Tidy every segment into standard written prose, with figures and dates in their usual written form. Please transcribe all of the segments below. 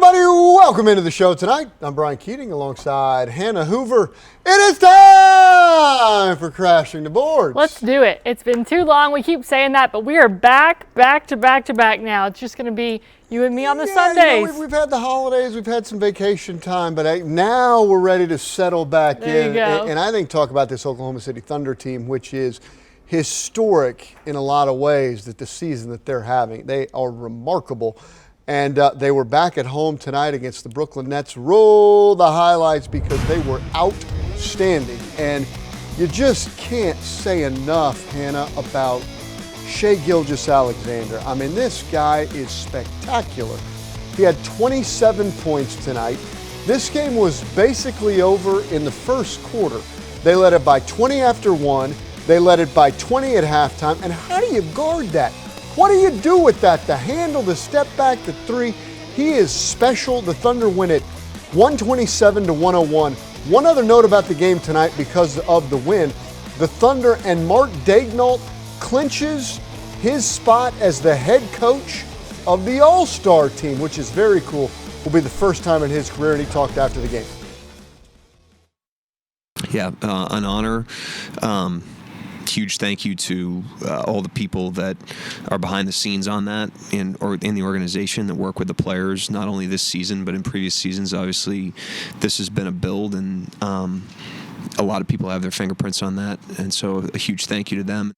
everybody, welcome into the show tonight. I'm Brian Keating alongside Hannah Hoover. It is time for Crashing the Boards. Let's do it. It's been too long. We keep saying that, but we are back to back now. It's just going to be you and me on the Sundays. You know, we've had the holidays, we've had some vacation time, but now we're ready to settle back there in. You go. And I think talk about this Oklahoma City Thunder team, which is historic in a lot of ways that the season that they're having. They are remarkable. And they were back at home tonight against the Brooklyn Nets. Roll the highlights because they were outstanding. And you just can't say enough, Hannah, about Shai Gilgeous-Alexander. I mean, this guy is spectacular. He had 27 points tonight. This game was basically over in the first quarter. They led it by 20 after one. They led it by 20 at halftime. And how do you guard that? What do you do with that? The handle, the step back, the three. He is special. The Thunder win it 127-101. One other note about the game tonight because of the win. The Thunder and Mark Daigneault clinches his spot as the head coach of the All-Star team, which is very cool. Will be the first time in his career, and he talked after the game. Yeah, an honor. Huge thank you to all the people that are behind the scenes on that in the organization that work with the players, not only this season but in previous seasons. Obviously, this has been a build, and a lot of people have their fingerprints on that, and so a huge thank you to them.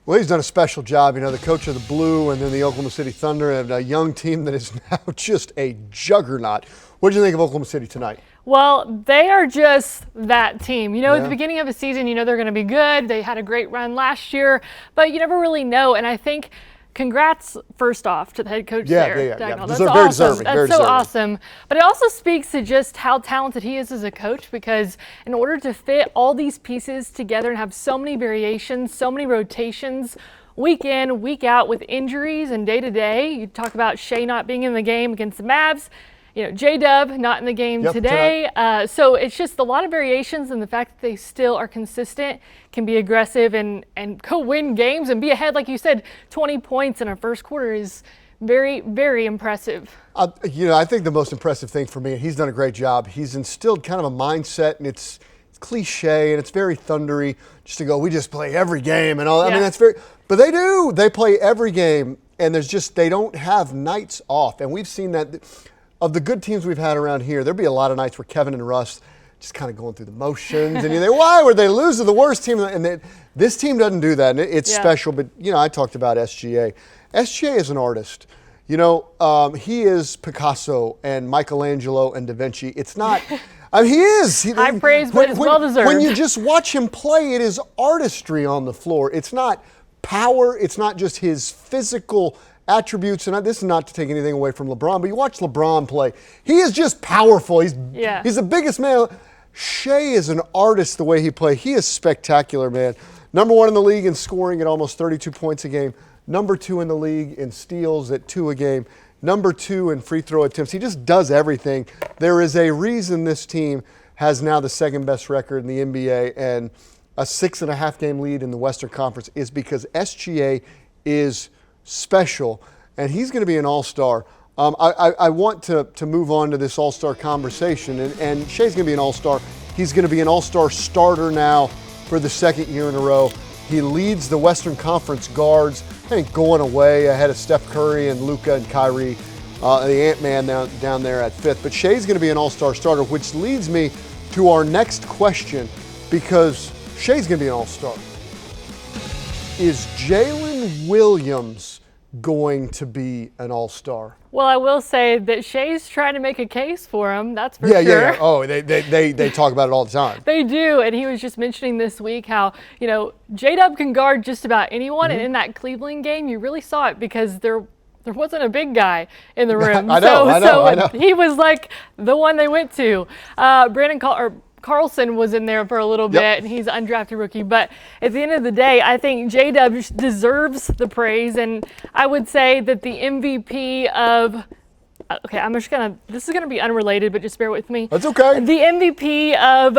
Well, he's done a special job. You know, the coach of the Blue and then the Oklahoma City Thunder, and a young team that is now just a juggernaut. What did you think of Oklahoma City tonight? Well, they are just that team. You know, at the beginning of a season, you know they're going to be good. They had a great run last year, but you never really know. And I think congrats, first off, to the head coach there. Yeah. That's Very awesome. deserving. That's very so deserving. awesome. But it also speaks to just how talented he is as a coach, because in order to fit all these pieces together and have so many variations, so many rotations, week in, week out with injuries and day to day, you talk about Shai not being in the game against the Mavs. You know, J-Dub not in the game today. So it's just a lot of variations, and the fact that they still are consistent, can be aggressive and go win games and be ahead, like you said, 20 points in our first quarter is very, very impressive. You know, I think the most impressive thing for me, and he's done a great job, he's instilled kind of a mindset, and it's cliche and it's very Thundery just to go, we just play every game and all that. I mean, that's very, but they do. They play every game, and there's just, they don't have nights off. And we've seen that. Of the good teams we've had around here, there'd be a lot of nights where Kevin and Russ just kind of going through the motions, and you think, why would they lose to the worst team? And this team doesn't do that, and it's special. But you know, I talked about SGA. SGA is an artist. You know, he is Picasso and Michelangelo and Da Vinci. It's not. I mean, he is. High praise, but it's well deserved. When you just watch him play, it is artistry on the floor. It's not power. It's not just his physical attributes, and this is not to take anything away from LeBron, but you watch LeBron play. He is just powerful. He's the biggest man. Shai is an artist the way he plays. He is spectacular, man. Number one in the league in scoring at almost 32 points a game. Number two in the league in steals at 2 a game. Number two in free throw attempts. He just does everything. There is a reason this team has now the second best record in the NBA and a 6.5 game lead in the Western Conference is because SGA is special, and he's going to be an all-star. I want to move on to this all-star conversation, and Shai's going to be an all-star. He's going to be an all-star starter now for the second year in a row. He leads the Western Conference guards, I think, going away ahead of Steph Curry and Luka and Kyrie, the Ant-Man down there at fifth. But Shai's going to be an all-star starter, which leads me to our next question, because Shai's going to be an all-star. Is Jalen Williams going to be an all-star? Well, I will say that Shai's trying to make a case for him. That's for sure. Yeah. Oh, they talk about it all the time. They do, and he was just mentioning this week how, you know, J-Dub can guard just about anyone, and in that Cleveland game, you really saw it because there wasn't a big guy in the room. I know. He was like the one they went to. Carlson was in there for a little bit, and he's an undrafted rookie. But at the end of the day, I think J-Dub deserves the praise, and I would say that the MVP of this is gonna be unrelated, but just bear with me. That's okay. The MVP of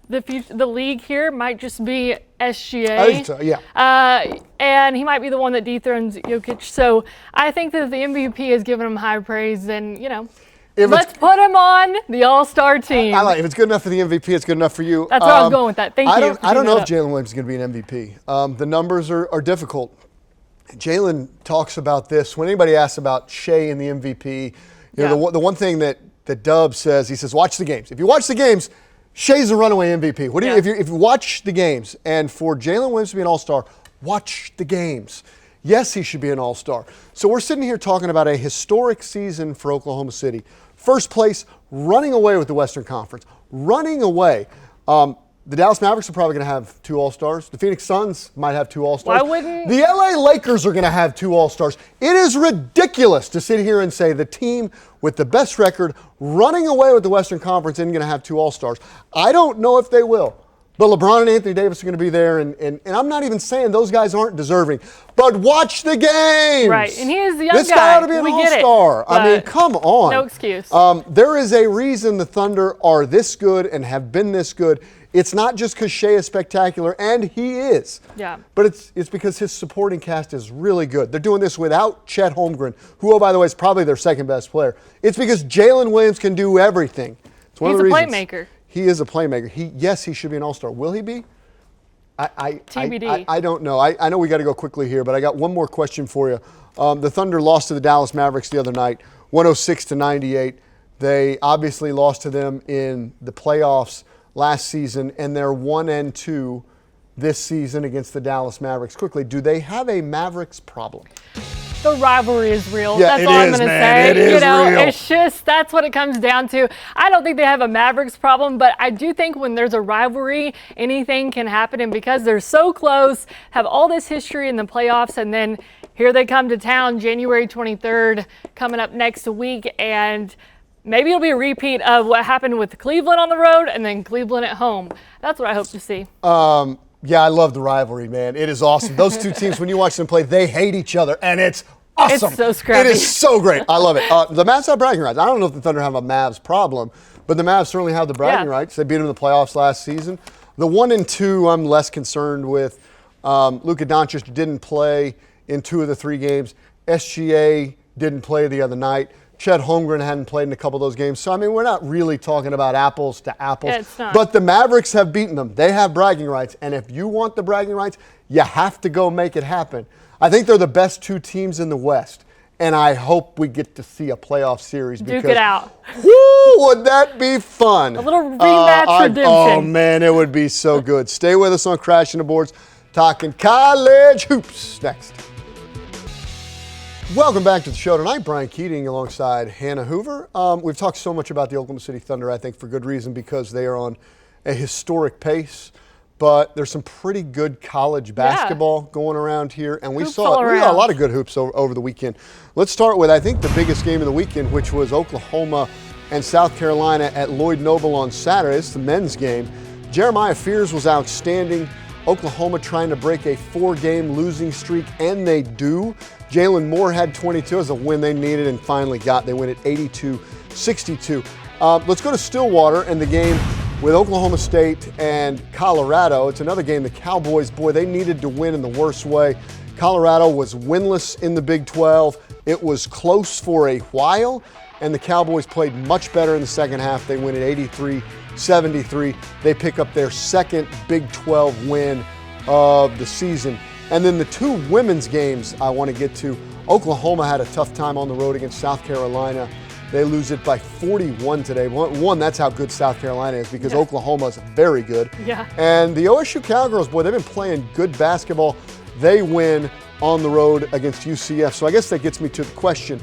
the league here might just be SGA. I think so, yeah. And he might be the one that dethrones Jokic. So I think that if the MVP has given him high praise, then, let's put him on the All-Star team. I like if it's good enough for the MVP, it's good enough for you. That's where I was going with that. Thank you. I don't know if Jalen Williams is going to be an MVP. The numbers are difficult. Jalen talks about this. When anybody asks about Shea and the MVP, the one thing that Dub says, he says, watch the games. If you watch the games, Shea's a runaway MVP. What do you, if you watch the games, and for Jalen Williams to be an All-Star, watch the games. Yes, he should be an All-Star. So we're sitting here talking about a historic season for Oklahoma City. First place, running away with the Western Conference. Running away. The Dallas Mavericks are probably going to have 2 All-Stars. The Phoenix Suns might have 2 All-Stars. Why wouldn't? The LA Lakers are going to have 2 All-Stars. It is ridiculous to sit here and say the team with the best record running away with the Western Conference isn't going to have 2 All-Stars. I don't know if they will. But LeBron and Anthony Davis are going to be there, and I'm not even saying those guys aren't deserving. But watch the games. Right, and he is the young guy. This guy ought to be an All-Star. I mean, come on. No excuse. There is a reason the Thunder are this good and have been this good. It's not just because Shea is spectacular, and he is. Yeah. But it's because his supporting cast is really good. They're doing this without Chet Holmgren, who, oh, by the way, is probably their second best player. It's because Jalen Williams can do everything. It's one He's of the a reasons. playmaker. He is a playmaker. Yes, he should be an All-Star. Will he be? TBD. I don't know. I know we got to go quickly here, but I got one more question for you. The Thunder lost to the Dallas Mavericks the other night, 106-98. They obviously lost to them in the playoffs last season, and they're 1-2 this season against the Dallas Mavericks. Quickly, do they have a Mavericks problem? The rivalry is real. Yeah, that's all I'm going to say. It is real. It's just that's what it comes down to. I don't think they have a Mavericks problem, but I do think when there's a rivalry, anything can happen. And because they're so close, have all this history in the playoffs, and then here they come to town January 23rd, coming up next week, and maybe it'll be a repeat of what happened with Cleveland on the road and then Cleveland at home. That's what I hope to see. Yeah, I love the rivalry, man. It is awesome. Those two teams, when you watch them play, they hate each other, and it's awesome. It's so scrappy. It is so great. I love it. The Mavs have bragging rights. I don't know if the Thunder have a Mavs problem, but the Mavs certainly have the bragging rights. They beat them in the playoffs last season. The 1-2, I'm less concerned with. Luka Doncic didn't play in 2 of the 3 games. SGA didn't play the other night. Chet Holmgren hadn't played in a couple of those games. So, I mean, we're not really talking about apples to apples. Yeah, it's not. But the Mavericks have beaten them. They have bragging rights. And if you want the bragging rights, you have to go make it happen. I think they're the best 2 teams in the West. And I hope we get to see a playoff series. Duke it out. Whoo, would that be fun? A little rematch redemption. Oh, man, it would be so good. Stay with us on Crashing the Boards, talking college hoops next. Welcome back to the show tonight. Brian Keating alongside Hannah Hoover. We've talked so much about the Oklahoma City Thunder, I think, for good reason, because they are on a historic pace. But there's some pretty good college basketball going around here. And we saw a lot of good hoops over the weekend. Let's start with, I think, the biggest game of the weekend, which was Oklahoma and South Carolina at Lloyd Noble on Saturday. It's the men's game. Jeremiah Fears was outstanding. Oklahoma trying to break a 4-game losing streak, and they do. Jalen Moore had 22 as a win they needed and finally got. They win at 82-62. Let's go to Stillwater and the game with Oklahoma State and Colorado. It's another game the Cowboys, boy, they needed to win in the worst way. Colorado was winless in the Big 12. It was close for a while, and the Cowboys played much better in the second half. They win at 83-73. They pick up their second Big 12 win of the season. And then the 2 women's games I want to get to. Oklahoma had a tough time on the road against South Carolina. They lose it by 41 today. One, that's how good South Carolina is, because Oklahoma is very good. Yeah. And the OSU Cowgirls, boy, they've been playing good basketball. They win on the road against UCF. So I guess that gets me to the question,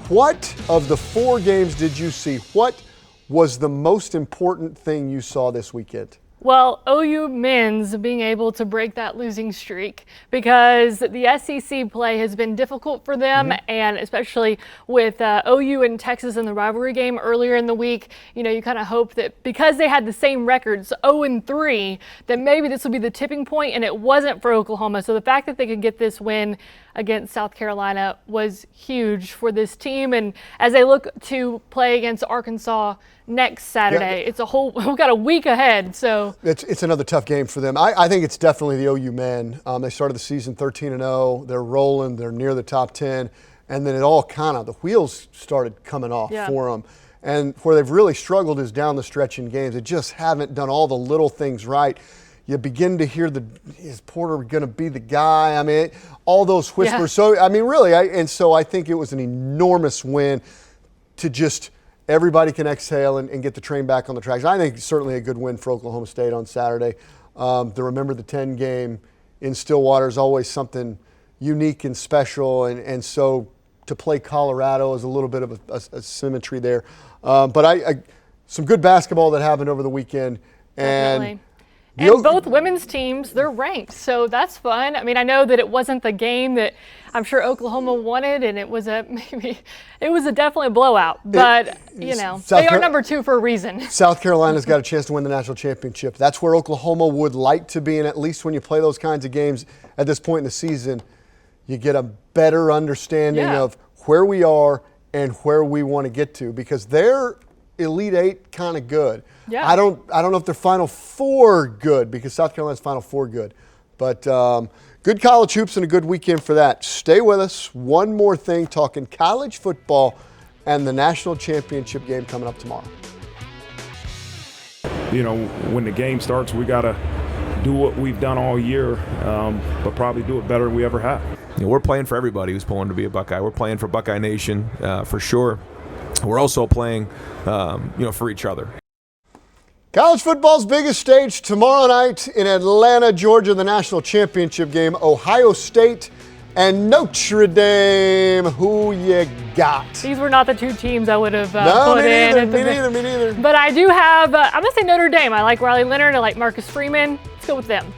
what of the 4 games did you see? What was the most important thing you saw this weekend? Well, OU men's being able to break that losing streak, because the SEC play has been difficult for them, and especially with OU and Texas in the rivalry game earlier in the week, you kind of hope that because they had the same records, 0-3, that maybe this would be the tipping point, and it wasn't for Oklahoma. So the fact that they could get this win against South Carolina was huge for this team. And as they look to play against Arkansas next Saturday, we've got a week ahead. So it's another tough game for them. I think it's definitely the OU men. They started the season 13-0. They're rolling. They're near the top 10. And then it all the wheels started coming off for them. And where they've really struggled is down the stretch in games. They just haven't done all the little things right. You begin to hear is Porter going to be the guy? I mean, all those whispers. Yeah. So, I mean, really, so I think it was an enormous win to just everybody can exhale and get the train back on the tracks. I think certainly a good win for Oklahoma State on Saturday. The Remember the 10 game in Stillwater is always something unique and special, and so to play Colorado is a little bit of a symmetry there. But some good basketball that happened over the weekend. Definitely. And both women's teams, they're ranked, so that's fun. I mean, I know that it wasn't the game that I'm sure Oklahoma wanted, and it was definitely a blowout. But they are number 2 for a reason. South Carolina's got a chance to win the national championship. That's where Oklahoma would like to be, and at least when you play those kinds of games at this point in the season, you get a better understanding of where we are and where we want to get to, because they're Elite Eight kind of good. Yeah. I don't know if they're Final Four good, because South Carolina's Final Four good. But good college hoops and a good weekend for that. Stay with us. One more thing, talking college football and the national championship game coming up tomorrow. When the game starts, we got to do what we've done all year, but probably do it better than we ever have. We're playing for everybody who's pulling to be a Buckeye. We're playing for Buckeye Nation for sure. We're also playing, for each other. College football's biggest stage tomorrow night in Atlanta, Georgia, the national championship game. Ohio State and Notre Dame. Who you got? These were not the 2 teams I would have put in. Me neither. But I do have, I'm going to say Notre Dame. I like Riley Leonard. I like Marcus Freeman. Let's go with them.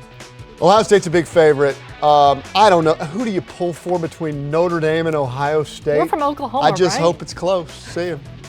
Ohio State's a big favorite. I don't know. Who do you pull for between Notre Dame and Ohio State? We're from Oklahoma, I just right? hope it's close. See you.